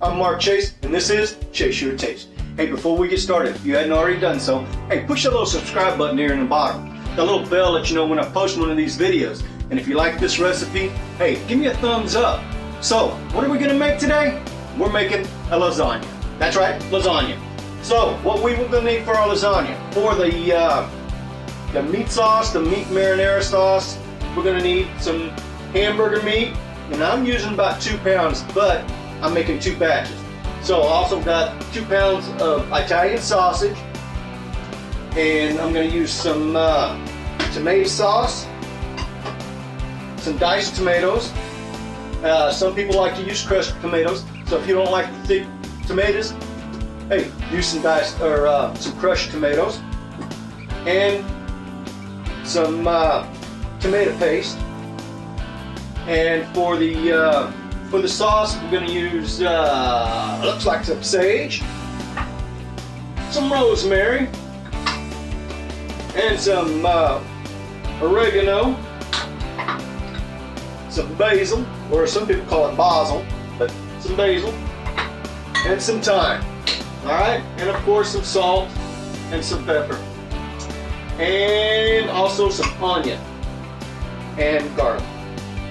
I'm Mark Chase, and this is Chase Your Taste. Hey, before we get started, if you hadn't already done so, hey, push that little subscribe button here in the bottom. That little bell lets you know when I post one of these videos. And if you like this recipe, hey, give me a thumbs up. So, what are we gonna make today? We're making a lasagna. That's right, lasagna. So, what we were gonna need for our lasagna, for the meat sauce, the meat marinara sauce, we're gonna need some hamburger meat, and I'm using about 2 pounds, but I'm making 2 batches. So I also got 2 pounds of Italian sausage, and I'm going to use some tomato sauce, some diced tomatoes. Some people like to use crushed tomatoes, so if you don't like the thick tomatoes, hey, use some diced or some crushed tomatoes, and some tomato paste. And for the sauce, we're going to use, looks like some sage, some rosemary, and some oregano, some basil, or some people call it basil, but some basil, and some thyme. Alright, and of course some salt and some pepper, and also some onion and garlic.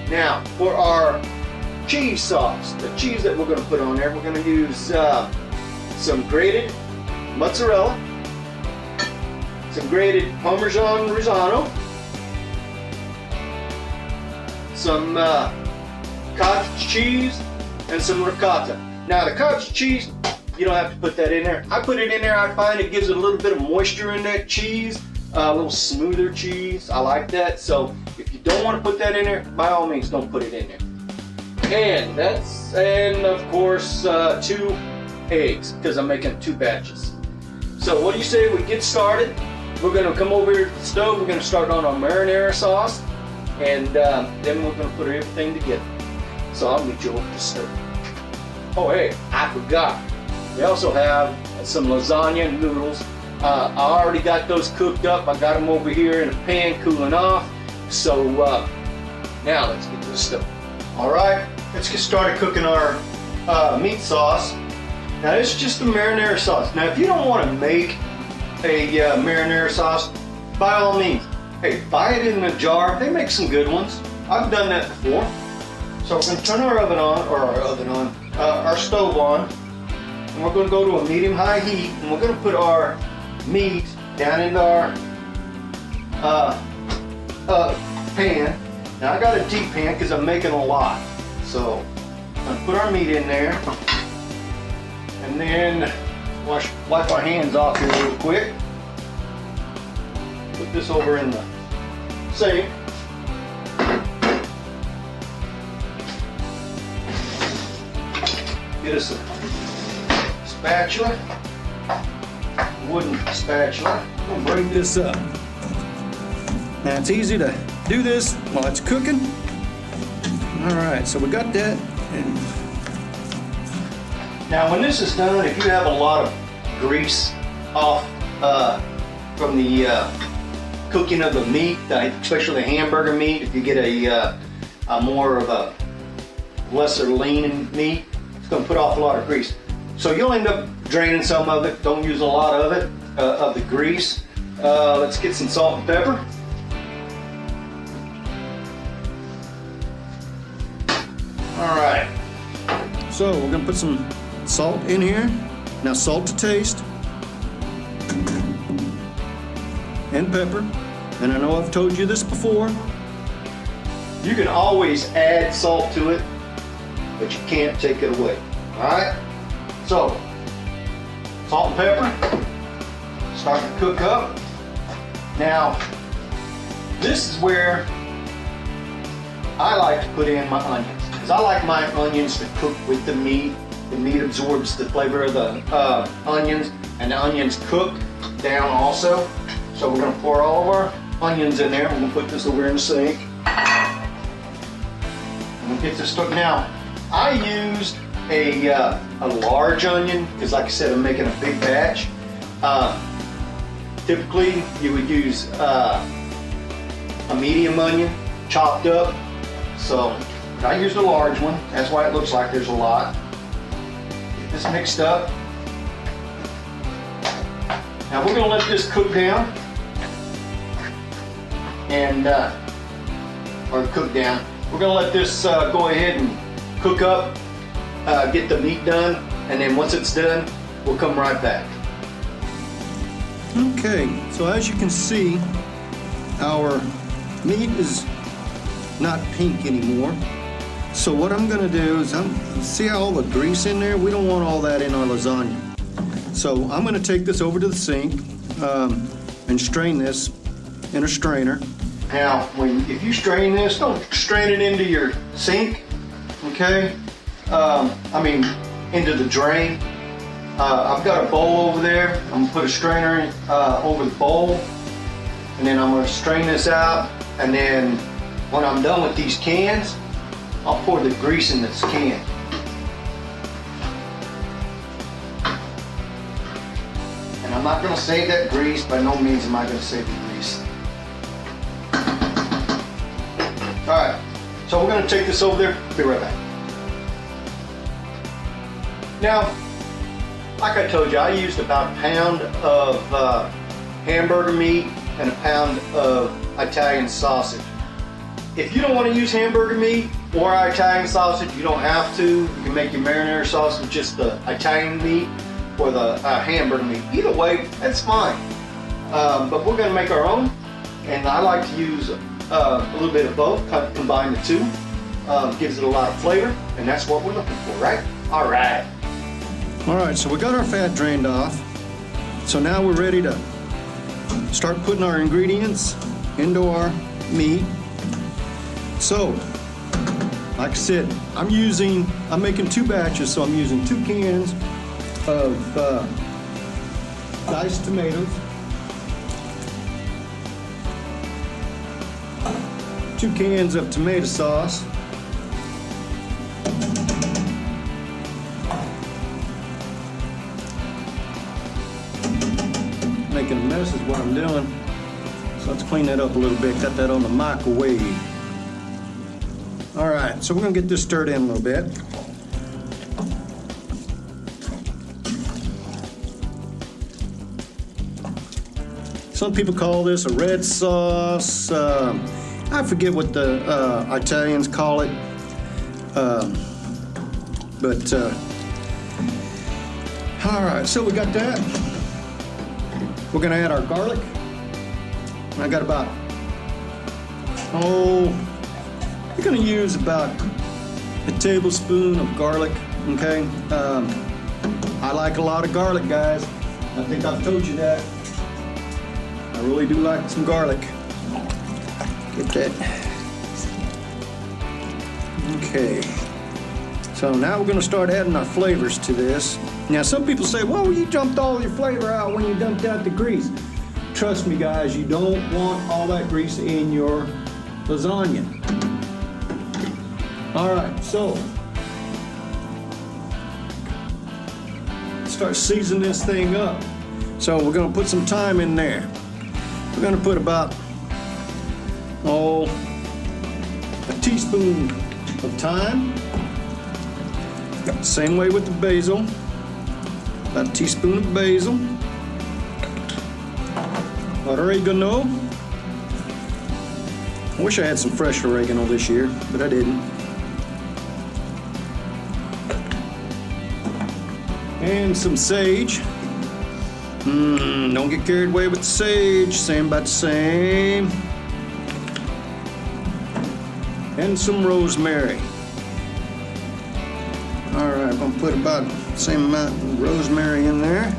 Now, for our cheese sauce, the cheese that we're going to put on there, we're going to use some grated mozzarella, some grated Parmesan Reggiano, some cottage cheese, and some ricotta. Now, the cottage cheese, you don't have to put that in there. I put it in there. I find it gives it a little bit of moisture in that cheese, a little smoother cheese. I like that. So if you don't want to put that in there, by all means, don't put it in there. And of course 2 eggs, because I'm making 2 batches. So what do you say we get started? We're going to come over here to the stove. We're going to start on our marinara sauce, and then we're going to put everything together. So I'll meet you over the stove. Oh hey, I forgot. We also have some lasagna noodles. I already got those cooked up. I got them over here in a pan cooling off. So now let's get to the stove. Alright, let's get started cooking our meat sauce. Now this is just the marinara sauce. Now if you don't want to make a marinara sauce, by all means, hey, buy it in a jar. They make some good ones. I've done that before. So we're going to turn our oven on, or our stove on, and we're going to go to a medium-high heat, and we're going to put our meat down into our pan. Now I got a deep pan because I'm making a lot. So I'm going to put our meat in there, and then wipe our hands off here real quick. Put this over in the sink. Get us a spatula, wooden spatula. I'm gonna break this up. Now it's easy to do this while it's cooking. All right, so we got that. And now when this is done, if you have a lot of grease off from the cooking of the meat, especially the hamburger meat, if you get a more of a lesser lean meat, it's going to put off a lot of grease. So you'll end up draining some of it. Don't use a lot of it, of the grease. Let's get some salt and pepper. All right. So we're going to put some salt in here. Now salt to taste. And pepper. And I know I've told you this before. You can always add salt to it, but you can't take it away. Alright? So, salt and pepper. Starting to cook up. Now, this is where I like to put in my onions. Because I like my onions to cook with the meat. The meat absorbs the flavor of the onions, and the onions cook down also. So we're going to pour all of our onions in there. We're going to put this over in the sink. And we'll get this stuck. Now, I used a large onion because, like I said, I'm making a big batch. Typically, you would use a medium onion chopped up. So I used a large one. That's why it looks like there's a lot. this mixed up. Now we're gonna let this cook down and cook down. We're gonna let this go ahead and cook up, get the meat done, and then once it's done, we'll come right back. Okay, so as you can see, our meat is not pink anymore. So what I'm gonna do is, see all the grease in there? We don't want all that in our lasagna. So I'm gonna take this over to the sink and strain this in a strainer. Now, if you strain this, don't strain it into your sink, okay? Into the drain. I've got a bowl over there. I'm gonna put a strainer over the bowl, and then I'm gonna strain this out, and then when I'm done with these cans, I'll pour the grease in this can. And I'm not gonna save that grease. By no means am I gonna save the grease. All right, so we're gonna take this over there, be right back. Now, like I told you, I used about a pound of hamburger meat and a pound of Italian sausage. If you don't want to use hamburger meat or Italian sausage, you don't have to. You can make your marinara sauce with just the Italian meat or the hamburger meat. Either way, that's fine. But we're going to make our own, and I like to use a little bit of both, combine the two. Gives it a lot of flavor, and that's what we're looking for, right? All right. All right, so we got our fat drained off. So now we're ready to start putting our ingredients into our meat. So, like I said, I'm making 2 batches, so I'm using 2 cans of diced tomatoes, 2 cans of tomato sauce, making a mess is what I'm doing, so let's clean that up a little bit, got that on the microwave. All right, so we're gonna get this stirred in a little bit. Some people call this a red sauce. I forget what the Italians call it. All right, so we got that. We're gonna add our garlic. I got about, we're gonna use about a tablespoon of garlic, okay? I like a lot of garlic, guys. I think I've told you that. I really do like some garlic. Get that. Okay. So now we're gonna start adding our flavors to this. Now some people say, well, you dumped all your flavor out when you dumped out the grease. Trust me, guys, you don't want all that grease in your lasagna. All right, so start seasoning this thing up. So we're gonna put some thyme in there. We're gonna put about, a teaspoon of thyme. Same way with the basil. About a teaspoon of basil. Oregano. I wish I had some fresh oregano this year, but I didn't. And some sage. Don't get carried away with the sage. Same about the same. And some rosemary. All right, I'm gonna put about the same amount of rosemary in there.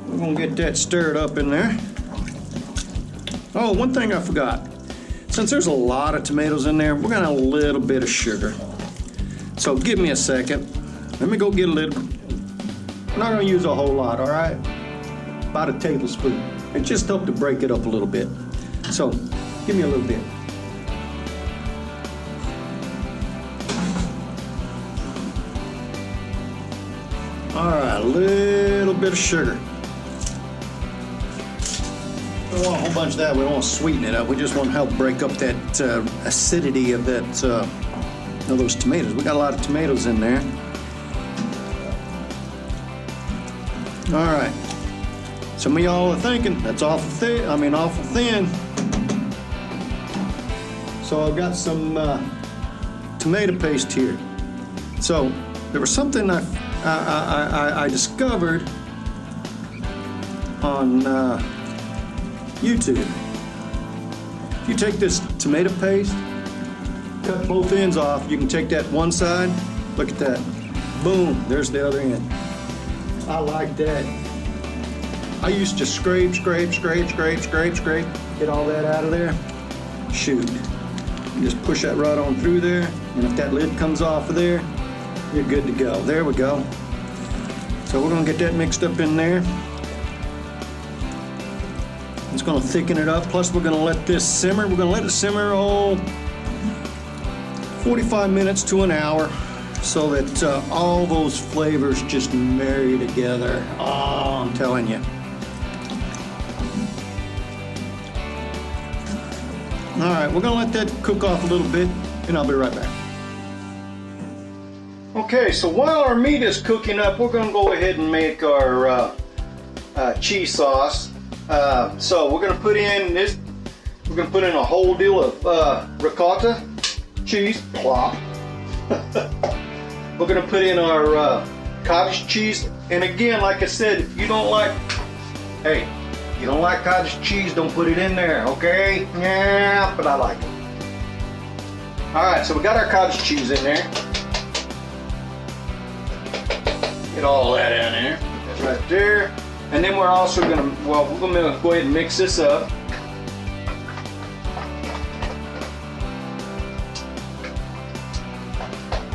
We're gonna get that stirred up in there. Oh, one thing I forgot. Since there's a lot of tomatoes in there, we're gonna add a little bit of sugar. So give me a second. Let me go get a little. I'm not gonna use a whole lot, all right? About a tablespoon. It just helped to break it up a little bit. So give me a little bit. All right, a little bit of sugar. We don't want a whole bunch of that. We don't want to sweeten it up. We just want to help break up that acidity of that of those tomatoes. We got a lot of tomatoes in there. All right. Some of y'all are thinking that's awful thin. Awful thin. So I've got some tomato paste here. So there was something I discovered on YouTube. If you take this tomato paste, cut both ends off, you can take that one side, look at that, boom, there's the other end. I like that. I used to scrape, get all that out of there. Shoot, you just push that right on through there, and if that lid comes off of there, you're good to go. There we go. So we're gonna get that mixed up in there. It's gonna thicken it up, plus we're gonna let this simmer. We're gonna let it simmer 45 minutes to an hour so that all those flavors just marry together. Oh, I'm telling you. All right, we're gonna let that cook off a little bit and I'll be right back. Okay, so while our meat is cooking up, we're gonna go ahead and make our cheese sauce. So we're gonna put in this, we're gonna put in a whole deal of ricotta cheese, plop. We're gonna put in our cottage cheese, and again, like I said, if you don't like, hey, you don't like cottage cheese, don't put it in there, okay? Yeah, but I like it. All right, so we got our cottage cheese in there. Get all that in there. That's right there. And then we're also gonna, we're gonna go ahead and mix this up.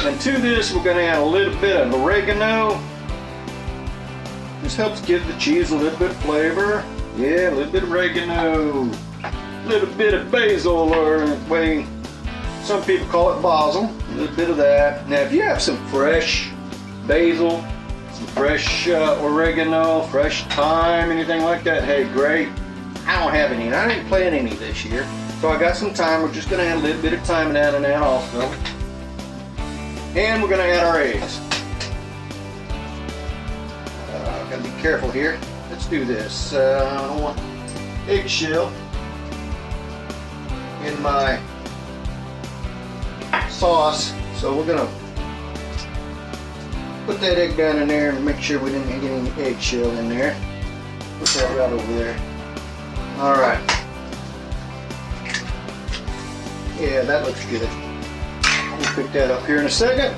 And to this, we're gonna add a little bit of oregano. This helps give the cheese a little bit of flavor. Yeah, a little bit of oregano, a little bit of basil, or the way some people call it, basil. A little bit of that. Now, if you have some fresh basil, some fresh oregano, fresh thyme, anything like that, hey, great. I don't have any. I didn't plant any this year, so I got some thyme. We're just gonna add a little bit of thyme and add in that also. And we're gonna add our eggs. Gotta be careful here. Let's do this. I don't want eggshell in my sauce, so we're gonna put that egg down in there and make sure we didn't get any eggshell in there. Put that right over there. All right. Yeah, that looks good. We'll pick that up here in a second.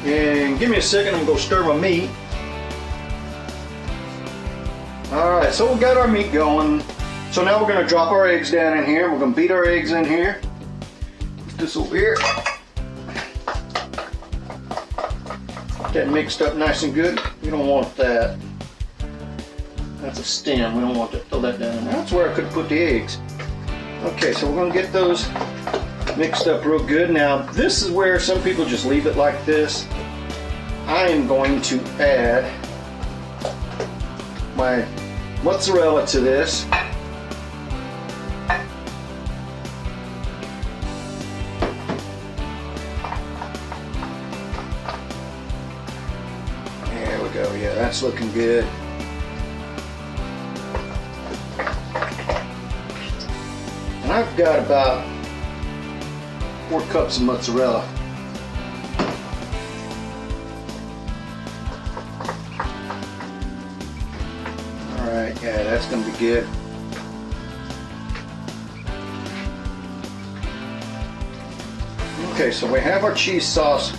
And give me a second, I'm gonna go stir my meat. All right, so we got our meat going. So now we're gonna drop our eggs down in here. We're gonna beat our eggs in here. Put this over here. Get that mixed up nice and good. We don't want that. That's a stem. We don't want to throw that down in there. That's where I could put the eggs. Okay, so we're gonna get those mixed up real good. Now, this is where some people just leave it like this. I am going to add my mozzarella to this. There we go. Yeah, that's looking good. And I've got about 4 cups of mozzarella. Alright, yeah, that's going to be good. Okay, so we have our cheese sauce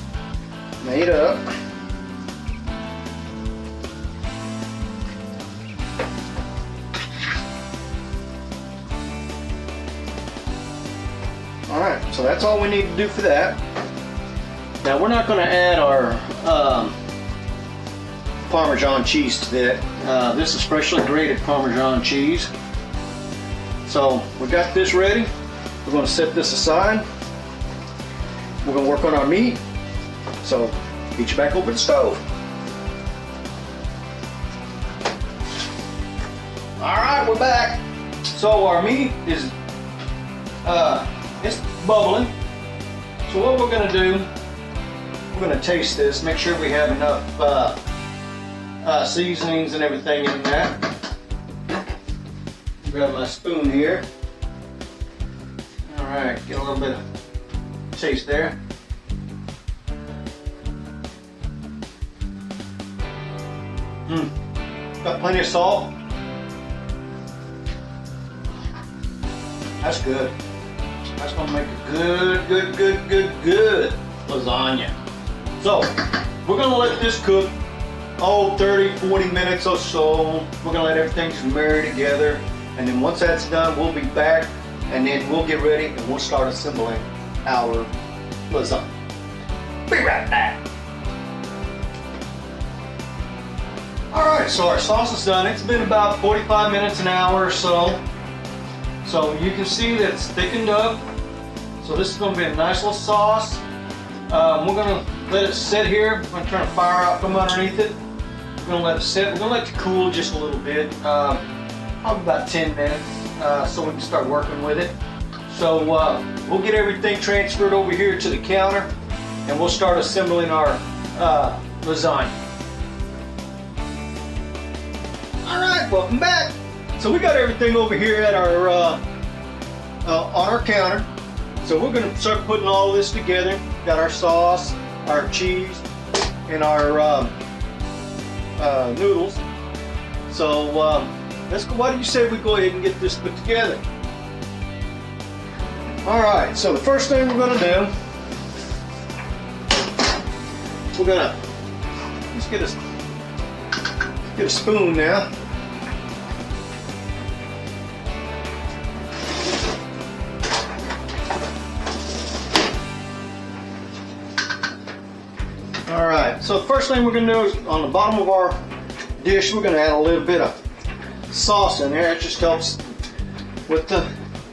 made up. Alright, so that's all we need to do for that. Now we're not going to add our Parmesan cheese to that. This is freshly grated Parmesan cheese. So we got this ready. We're going to set this aside. We're going to work on our meat. So get you back over the stove. Alright, we're back. So our meat is it's bubbling. So what we're going to do, we're going to taste this, make sure we have enough seasonings and everything in that. Grab my spoon here. All right, get a little bit of taste there. Got plenty of salt. That's good. That's gonna make a good lasagna. So, we're gonna let this cook, 30, 40 minutes or so. We're gonna let everything just marry together. And then once that's done, we'll be back and then we'll get ready and we'll start assembling our lasagna. Be right back. All right, so our sauce is done. It's been about 45 minutes, an hour or so. So you can see that it's thickened up. So this is gonna be a nice little sauce. We're gonna let it sit here. We're gonna turn the fire out from underneath it. We're gonna let it sit. We're gonna let it cool just a little bit, probably about 10 minutes, so we can start working with it. So we'll get everything transferred over here to the counter and we'll start assembling our lasagna. All right, welcome back. So we got everything over here at our on our counter. So we're gonna start putting all this together. Got our sauce, our cheese, and our noodles. So let's go. Why don't you say we go ahead and get this put together? All right. So the first thing we're gonna do, we're gonna let's get a spoon now. All right, so the first thing we're gonna do is on the bottom of our dish, we're gonna add a little bit of sauce in there. It just helps with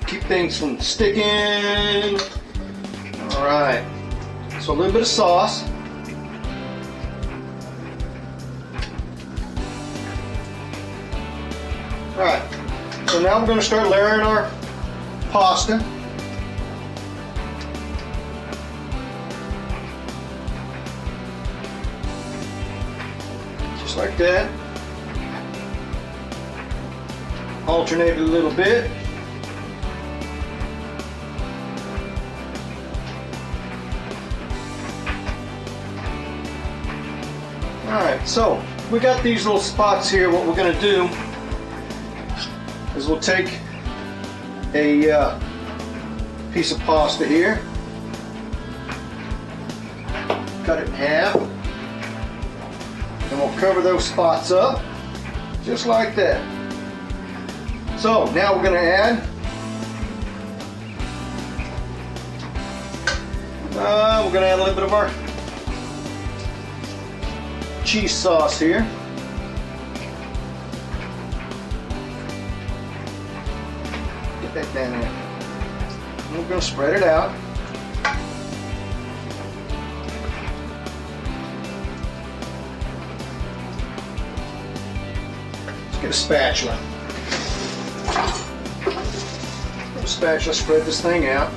keep things from sticking. All right, so a little bit of sauce. All right, so now we're gonna start layering our pasta. Just like that. Alternate it a little bit. Alright, so we got these little spots here. What we're going to do is we'll take a piece of pasta here, cut it in half, and we'll cover those spots up just like that. So now we're going to add a little bit of our cheese sauce here. Get that down there. And we're going to spread it out. Get a spatula. Get a spatula, spread this thing out.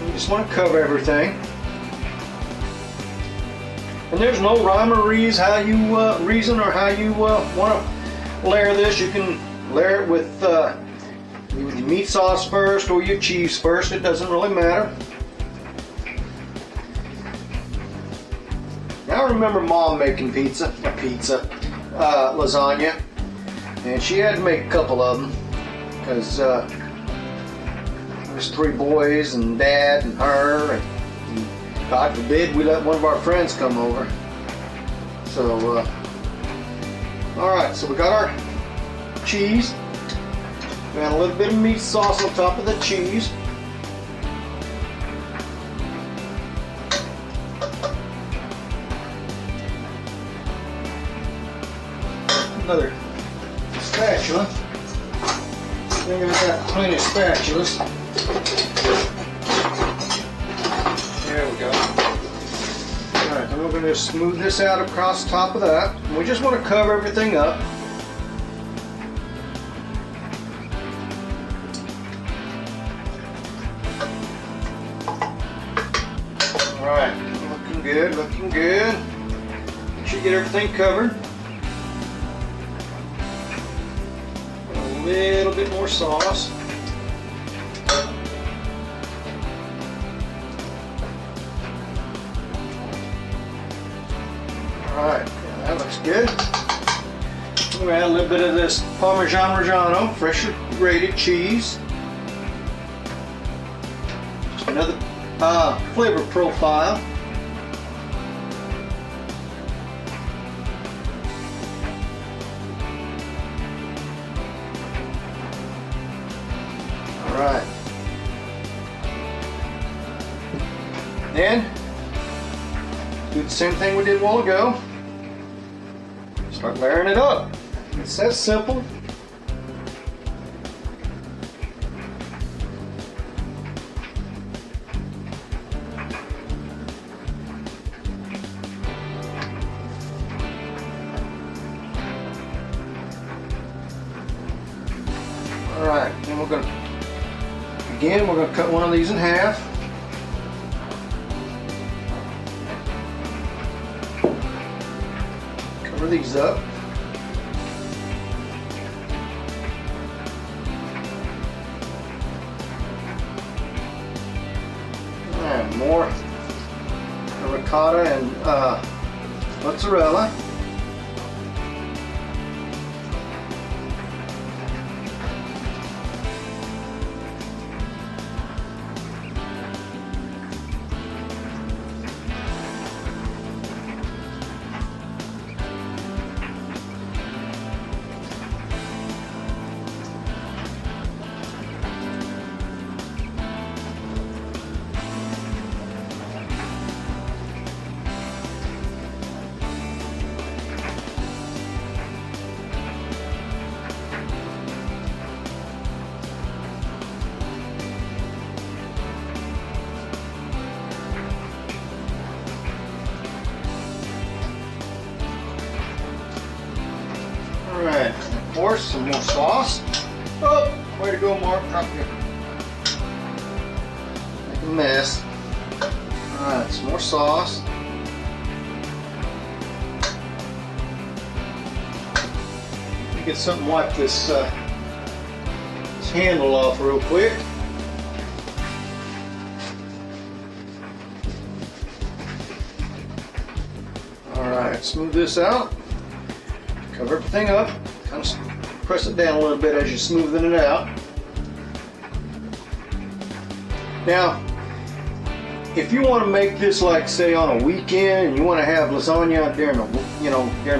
You just want to cover everything. And there's no rhyme or reason how you want to layer this. You can layer it with your meat sauce first or your cheese first. It doesn't really matter. Now I remember Mom making lasagna, and she had to make a couple of them because there's 3 boys and Dad and her, and God forbid we let one of our friends come over. So alright, so we got our cheese. We got a little bit of meat sauce on top of the cheese. Another spatula. I think I've got plenty of spatulas. There we go. Alright, then we're going to smooth this out across the top of that. And we just want to cover everything up. Alright, looking good, looking good. get everything covered. A little bit more sauce. Alright, that looks good. We're going to add a little bit of this Parmesan Reggiano, freshly grated cheese. Just another flavor profile. Alright. Then, do the same thing we did a while ago. Start layering it up. It's that simple. Alright, then we're going to cut one of these in half. Cover these up. And more ricotta and mozzarella. Alright, of course, some more sauce. Oh, way to go, Mark. Make a mess. Alright, some more sauce. Let me get something, wipe this handle off real quick. Alright, smooth this out. Cover everything up, kind of press it down a little bit as you're smoothing it out. Now, if you want to make this like say on a weekend and you want to have lasagna during the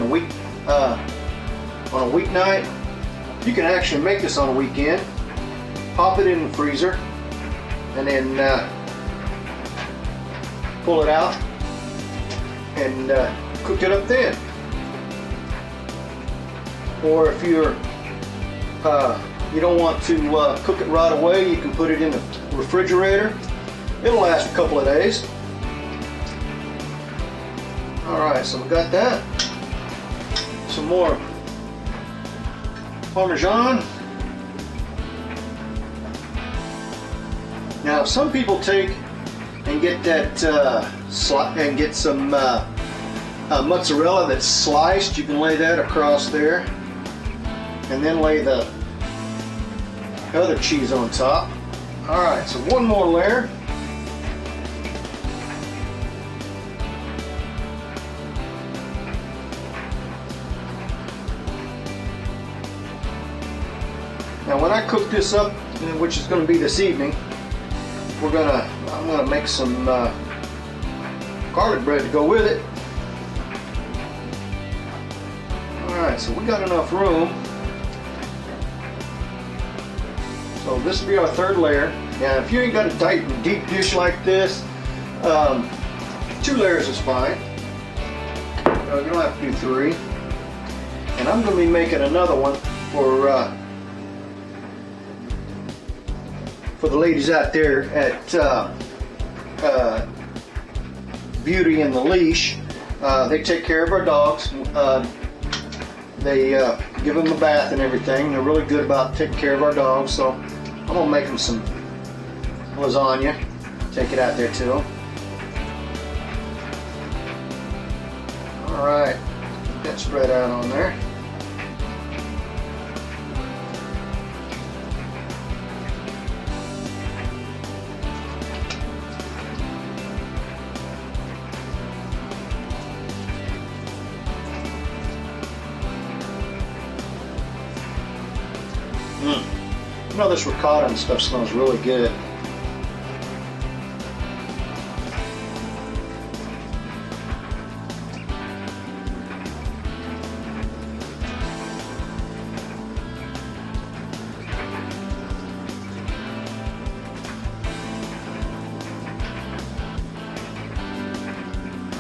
week, on a weeknight, you can actually make this on a weekend, pop it in the freezer, and then pull it out and cook it up then. Or if you're you don't want to cook it right away, you can put it in the refrigerator. It'll last a couple of days. Alright, so we got that. Some more Parmesan. Now some people take and get that and get some mozzarella that's sliced. You can lay that across there and then lay the other cheese on top. Alright, so one more layer. Now when I cook this up, which is going to be this evening, I'm going to make some garlic bread to go with it. Alright, so we got enough room. So this will be our third layer. Now if you ain't got a deep dish like this, 2 layers is fine. You don't have to do 3. And I'm going to be making another one for the ladies out there at Beauty and the Leash. They take care of our dogs. They give them a bath and everything. They're really good about taking care of our dogs. So I'm going to make them some lasagna. Take it out there to them. Alright. that spread out on there. You know, this ricotta and stuff smells really good.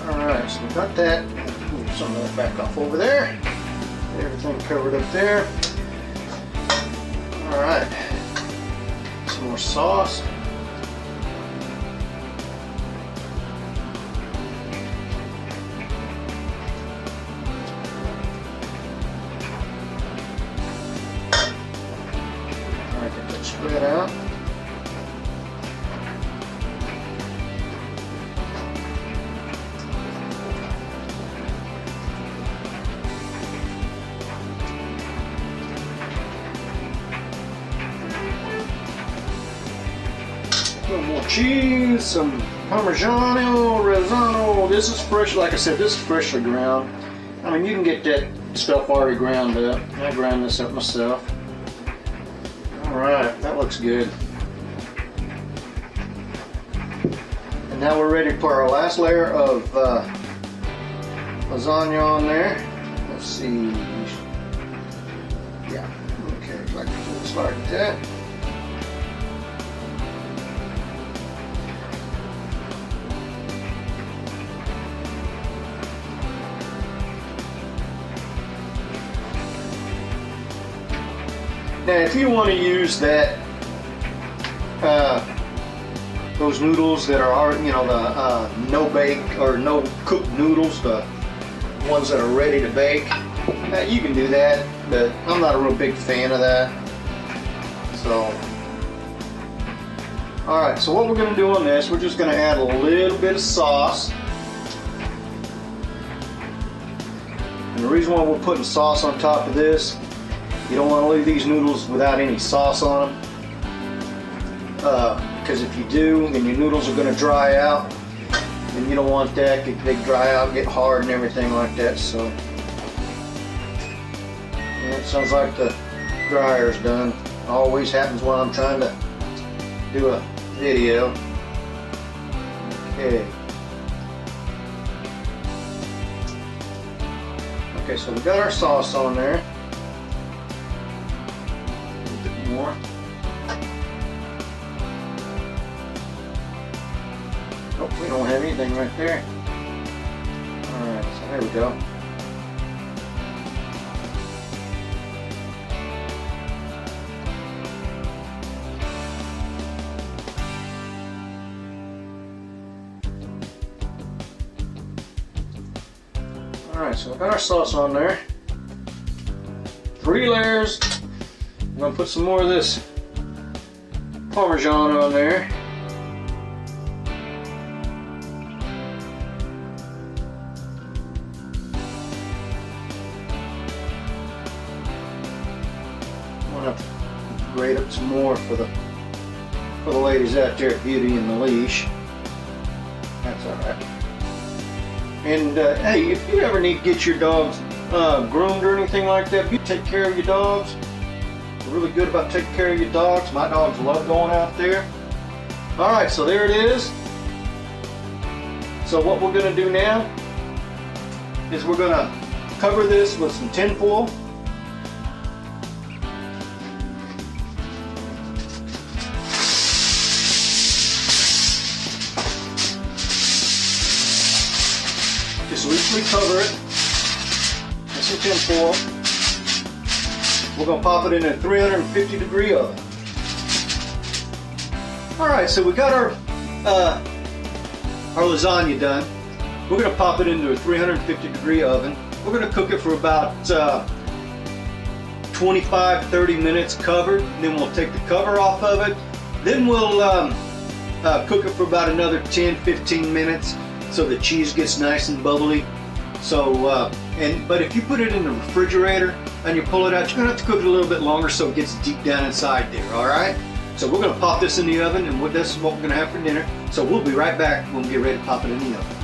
Alright, so we got that. Move some of that back off over there. Get everything covered up there. Alright, some more sauce. Alright, get that spread out. A little more cheese, some Parmesan, oregano. This is fresh, like I said, this is freshly ground. I mean, you can get that stuff already ground up. I ground this up myself. Alright, that looks good. And now we're ready for our last layer of lasagna on there. Let's see. Yeah, okay, like that. Now, if you want to use that, those noodles that are, you know, the no bake or no cooked noodles, the ones that are ready to bake, you can do that. But I'm not a real big fan of that. So, all right. So what we're going to do on this, we're just going to add a little bit of sauce. And the reason why we're putting sauce on top of this, you don't want to leave these noodles without any sauce on them, because if you do, then your noodles are going to dry out, and you don't want that. They dry out, get hard and everything like that. So it sounds like the dryer's done. Always happens while I'm trying to do a video. Okay, so we got our sauce on there. More. Oh, we don't have anything right there. Alright, so there we go. Alright, so we got our sauce on there. 3 layers. I'm going to put some more of this Parmesan on there. I'm going to grate up some more for the ladies out there at Beauty and the Leash. That's alright. And hey, if you ever need to get your dogs groomed or anything like that, if you take care of your dogs, really good about taking care of your dogs. My dogs love going out there. Alright, so there it is. So what we're going to do now is we're going to cover this with some tin foil. Just loosely cover it with some tin foil. We're going to pop it in a 350-degree oven. Alright, so we got our lasagna done. We're going to pop it into a 350-degree oven. We're going to cook it for about 25-30 minutes covered. Then we'll take the cover off of it. Then we'll cook it for about another 10-15 minutes so the cheese gets nice and bubbly. So But if you put it in the refrigerator and you pull it out, you're gonna have to cook it a little bit longer so it gets deep down inside there, all right? So we're gonna pop this in the oven, and this is what we're gonna have for dinner. So we'll be right back when we get ready to pop it in the oven.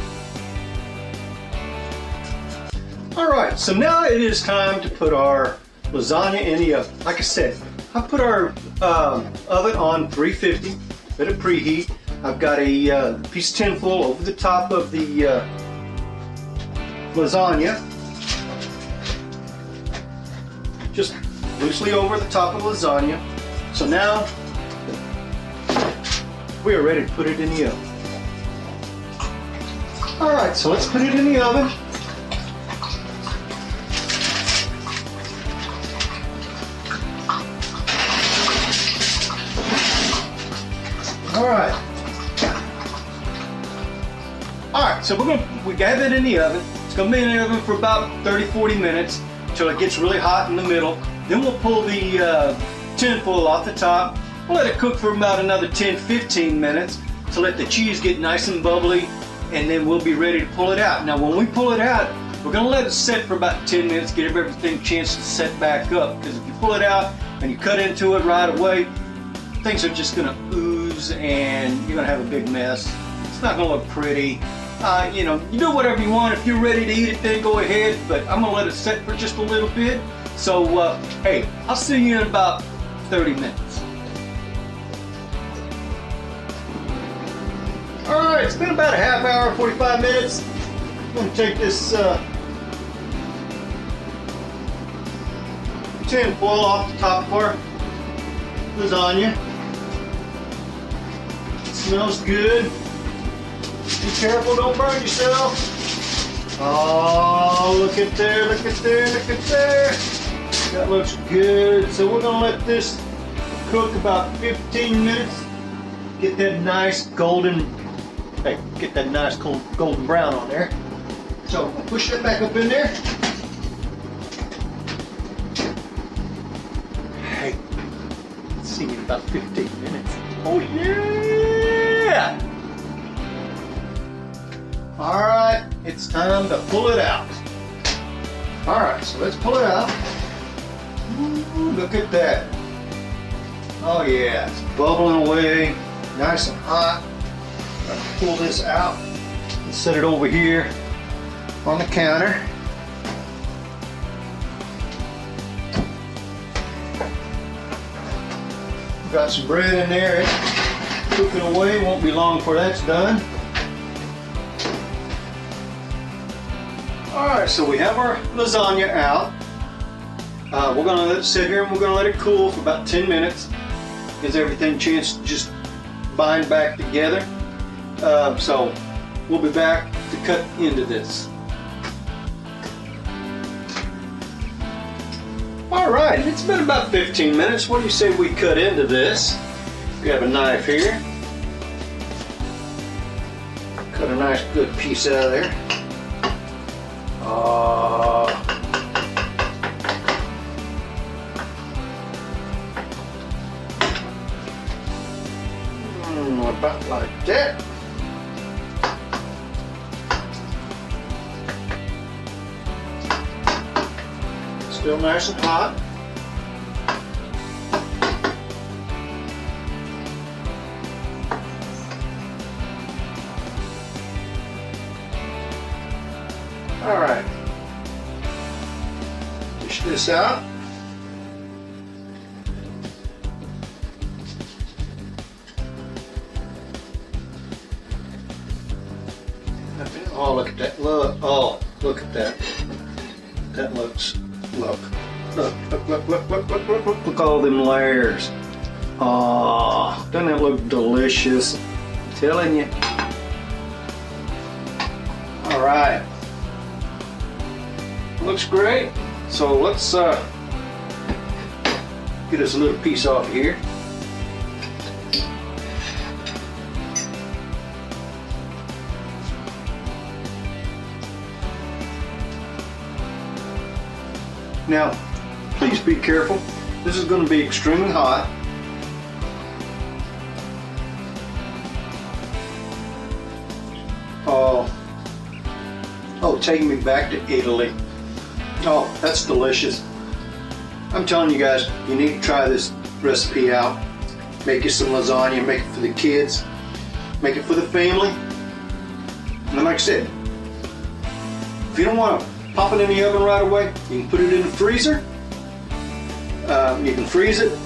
All right, so now it is time to put our lasagna in the oven. Like I said, I put our oven on 350, bit of preheat. I've got a piece of tin foil over the top of the lasagna, just loosely over the top of the lasagna. So now we are ready to put it in the oven. All right, so let's put it in the oven. All right, so we got it in the oven. It's gonna be in the oven for about 30-40 minutes until it gets really hot in the middle. Then we'll pull the tin foil off the top. We'll let it cook for about another 10-15 minutes to let the cheese get nice and bubbly, and then we'll be ready to pull it out. Now when we pull it out, we're gonna let it set for about 10 minutes, give everything a chance to set back up, because if you pull it out and you cut into it right away, things are just gonna ooze and you're gonna have a big mess. It's not gonna look pretty. You know, you do whatever you want. If you're ready to eat it, then go ahead, but I'm gonna let it set for just a little bit. So, hey, I'll see you in about 30 minutes. All right, it's been about a half hour, 45 minutes. I'm gonna take this tin foil off the top of our lasagna. It smells good. Be careful, don't burn yourself. Oh, look at there, look at there, look at there. That looks good. So we're gonna let this cook about 15 minutes. Get that nice golden, hey, get that nice golden brown on there. So push that back up in there. Hey, let's see in about 15 minutes. Oh yeah! All right, it's time to pull it out. All right, so let's pull it out. Ooh, look at that. Oh yeah, it's bubbling away, nice and hot. I'm gonna pull this out and set it over here on the counter. Got some bread in there. It's cooking away, won't be long before that's done. Alright, so we have our lasagna out. We're going to let it sit here and we're going to let it cool for about 10 minutes. Gives everything a chance to just bind back together. So we'll be back to cut into this. Alright, it's been about 15 minutes. What do you say we cut into this? We have a knife here. Cut a nice good piece out of there. About like that. Still nice and hot. All right. Dish this out. Oh, look at that. Look. Oh, look at that. That looks, look at all them layers. Oh, doesn't that look delicious? I'm telling you. All right. Looks great. So let's get us a little piece off here. Now, please be careful. This is going to be extremely hot. Oh, taking me back to Italy. Oh, that's delicious. I'm telling you guys, you need to try this recipe out. Make you some lasagna, make it for the kids, make it for the family. And like I said, if you don't want to pop it in the oven right away, you can put it in the freezer. You can freeze it.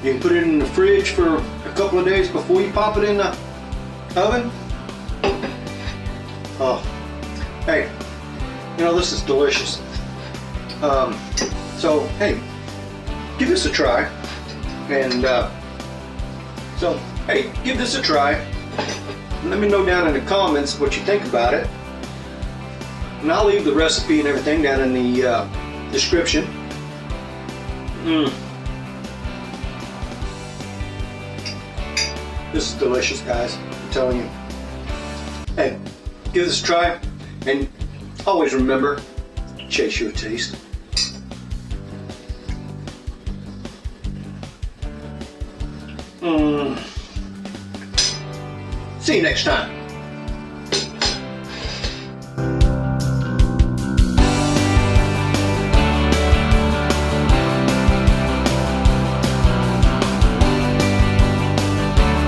You can put it in the fridge for a couple of days before you pop it in the oven. Oh, hey, you know, this is delicious. So, hey, give this a try. And so, hey, give this a try. Let me know down in the comments what you think about it. And I'll leave the recipe and everything down in the description. This is delicious, guys. I'm telling you. Hey, give this a try. And always remember, chase your taste. See you next time.